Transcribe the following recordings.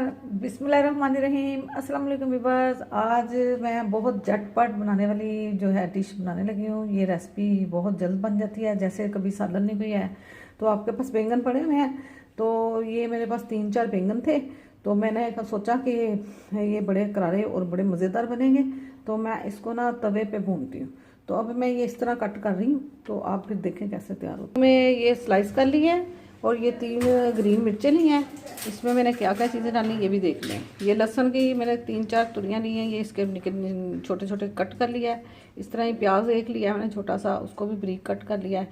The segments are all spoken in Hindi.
बिस्मिल्लाहिर्रहमानिर्रहीम। अस्सलाम वालेकुम व्यूअर्स। आज मैं बहुत झटपट बनाने वाली जो है डिश बनाने लगी हूँ। ये रेसिपी बहुत जल्द बन जाती है। जैसे कभी सालन नहीं हुई है तो आपके पास बैंगन पड़े हुए हैं, तो ये मेरे पास 3-4 बैंगन थे, तो मैंने सोचा कि ये बड़े करारे और बड़े मज़ेदार बनेंगे, तो मैं इसको ना तवे पे भूनती हूँ। तो अब मैं ये इस तरह कट कर रही हूँ, तो आप फिर देखें कैसे तैयार हो। मैं ये स्लाइस कर ली है और ये 3 ग्रीन मिर्चें ली हैं। इसमें मैंने क्या क्या चीज़ें डाली ये भी देख लें। ये लहसुन की मैंने 3-4 तुरियाँ ली हैं, ये इसके छोटे छोटे कट कर लिया है। इस तरह ही प्याज एक लिया है मैंने छोटा सा, उसको भी बारीक कट कर लिया है।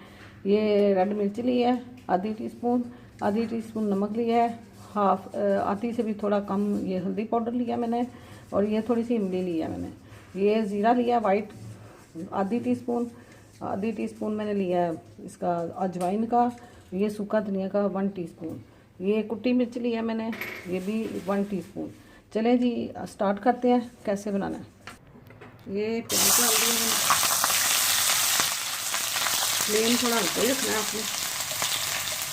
ये रेड मिर्च ली है आधी टीस्पून नमक लिया है, आधी से भी थोड़ा कम ये हल्दी पाउडर लिया मैंने, और ये थोड़ी सी इमली लिया मैंने। ये ज़ीरा लिया वाइट आधी टीस्पून मैंने लिया है इसका अजवाइन का। ये सूखा धनिया का 1 टीस्पून। ये कुटी मिर्च लिया मैंने, ये भी 1 टीस्पून। चलें जी स्टार्ट करते हैं कैसे बनाना है। ये प्याज डाल दिया मैंने, फ्लेम थोड़ा हल्का ही रखना है आपने।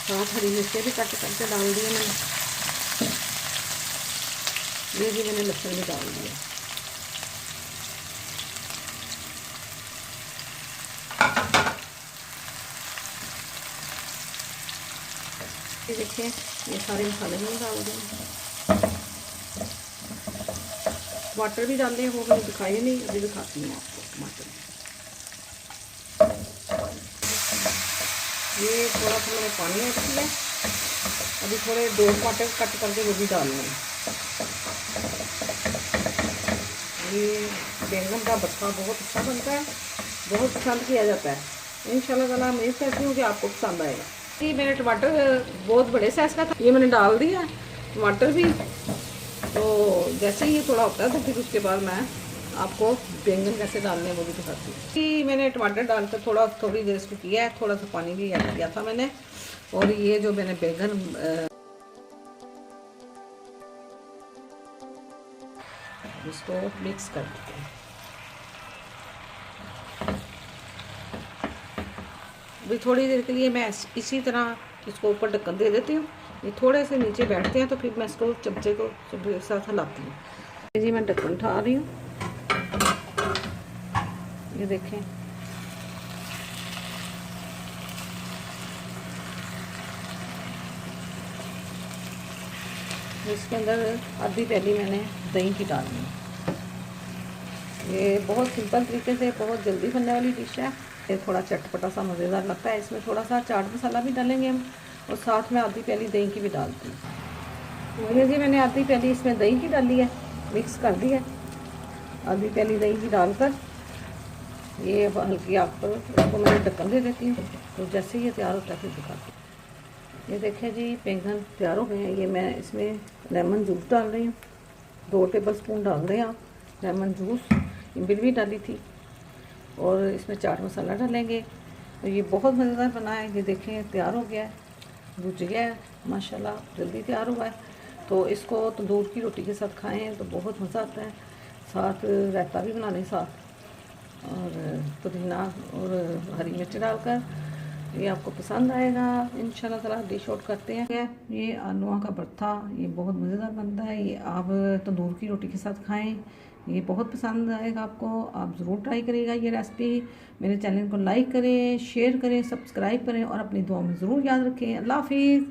साथ हरी मिर्चें भी कट करके डाल दिए मैंने। ये भी मैंने लहसुन भी डाल दिया। ये देखिए ये सारे मसाले मैंने डाल दिए। टमाटर भी डाल दिए, वो मैंने दिखाए नहीं, अभी दिखाती हूँ आपको टमाटर। ये थोड़ा सा मैंने पानी ऐड किया, अभी थोड़े 2 टमाटर कट करके वो भी डालने हैं। ये बैंगन का भरता बहुत अच्छा बनता है, बहुत पसंद किया जाता है। इंशाल्लाह ताला उम्मीद करती हूँ कि आपको पसंद आएगा। ये मेरे टमाटर बहुत बड़े साइज़ का था, ये मैंने डाल दिया टमाटर भी। तो जैसे ही ये थोड़ा होता है तो फिर उसके बाद मैं आपको बैंगन कैसे डालने हैं वो भी दिखाती हूँ। कि मैंने टमाटर डालकर थोड़ी देर इसको किया है, थोड़ा सा पानी भी ऐड किया था मैंने। और ये जो मैंने बैंगन इसको मिक्स कर देते हैं। अभी थोड़ी देर के लिए मैं इसी तरह इसको ऊपर ढक्कन दे देती हूँ। ये थोड़े से नीचे बैठते हैं तो फिर मैं इसको चमचे को के साथ हिलाती हूँ। जी मैं ढक्कन उठा रही हूँ, ये देखें। इसके अंदर आधी प्याली मैंने दही की डालनी है। ये बहुत सिंपल तरीके से बहुत जल्दी बनने वाली डिश है। ये थोड़ा चटपटा सा मज़ेदार लगता है। इसमें थोड़ा सा चाट मसाला भी डालेंगे हम, और साथ में आधी प्याली दही की भी डालती हूँ। ये जी मैंने आधी प्याली इसमें दही की डाली है, मिक्स कर दी है। आधी प्याली दही की डालकर ये हल्की आग पर इसको मैं ढक्कन दे देती हूँ। तो जैसे ही ये तैयार होता है फिर दिखाती हूँ। ये देखें जी बैंगन तैयार हो गए हैं। ये मैं इसमें लेमन जूस डाल रही हूँ, 2 टेबल स्पून डाल दें आप लेमन जूस। इमली भी डाली थी, और इसमें चाट मसाला डालेंगे। और ये बहुत मज़ेदार बना है। ये देखें तैयार हो गया है, भुज गया है माशाल्लाह, जल्दी तैयार हुआ है। तो इसको तंदूर की रोटी के साथ खाएं तो बहुत मज़ा आता है। साथ रायता भी बना लें साथ, और पुदीना और हरी मिर्च डालकर। ये आपको पसंद आएगा इंशाल्लाह ताला। डिश आउट करते हैं। ये आलूओं का भरता ये बहुत मज़ेदार बनता है। ये आप तंदूर की रोटी के साथ खाएं, ये बहुत पसंद आएगा आपको। आप ज़रूर ट्राई करिएगा ये रेसिपी। मेरे चैनल को लाइक करें, शेयर करें, सब्सक्राइब करें, और अपनी दुआ में ज़रूर याद रखें। अल्लाह हाफिज़।